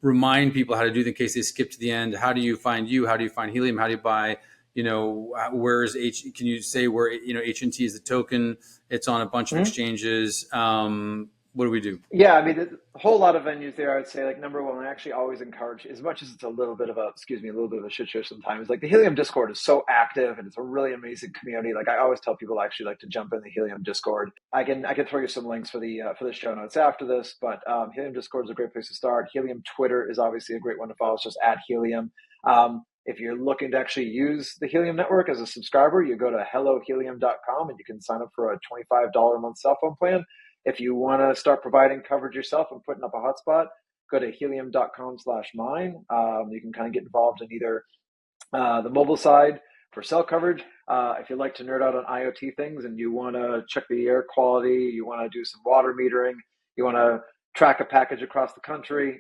remind people how to do it in case they skip to the end. How do you find you? How do you find Helium? How do you buy? Where is can you say where, HNT is the token? It's on a bunch of exchanges. What do we do? Yeah, I mean, a whole lot of venues there. I would say, like, number one, I actually always encourage, as much as it's a little bit of a, excuse me, a little bit of a shit show sometimes. Like, the Helium Discord is so active, and it's a really amazing community. Like, I always tell people I actually like to jump in the Helium Discord. I can throw you some links for the show notes after this, but Helium Discord is a great place to start. Helium Twitter is obviously a great one to follow. It's just at Helium. If you're looking to actually use the Helium network as a subscriber, you go to hellohelium.com and you can sign up for a $25 a month cell phone plan. If you want to start providing coverage yourself and putting up a hotspot, go to helium.com/mine. You can kind of get involved in either the mobile side for cell coverage. If you like to nerd out on IoT things and you want to check the air quality, you want to do some water metering, you want to track a package across the country,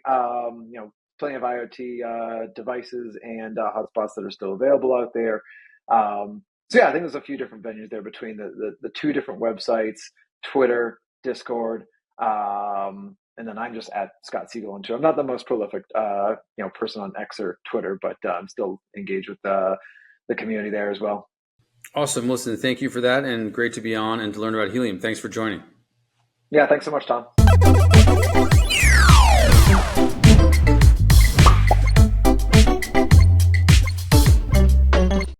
plenty of IoT devices and hotspots that are still available out there. So yeah, I think there's a few different venues there between the two different websites, Twitter, Discord, and then I'm just at Scott Sigel on Twitter. I'm not the most prolific, person on X or Twitter, but I'm still engaged with the community there as well. Awesome. Listen, thank you for that, and great to be on and to learn about Helium. Thanks for joining. Yeah, thanks so much, Tom.